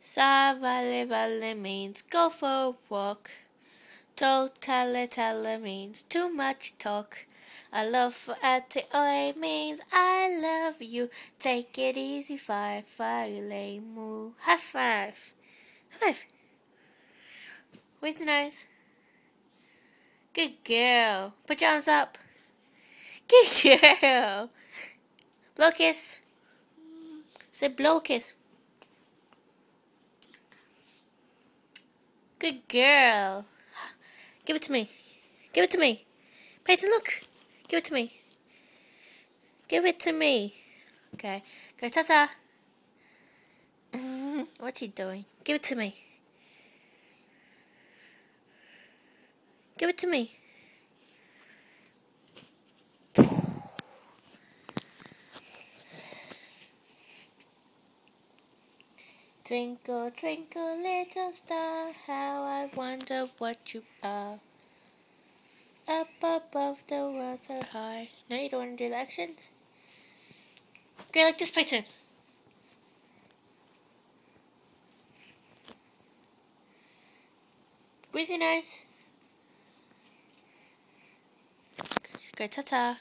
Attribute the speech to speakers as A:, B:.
A: Savale vale means go for a walk. Totale tale means too much talk. I love for ate means I love you. Take it easy, five, moo. High five. High five. Where's the nose? Good girl. Put your arms up. Good girl. Blow kiss. Say blow kiss. Good girl. Give it to me. Give it to me. Peyton, look. Give it to me. Give it to me. Okay. Go ta-ta. What's he doing? Give it to me. Give it to me. Twinkle, twinkle, little star, how I wonder what you are. Up above the world so high. No, you don't want to do the actions? Go like this, Peyton. Breathe your nose. Go ta-ta.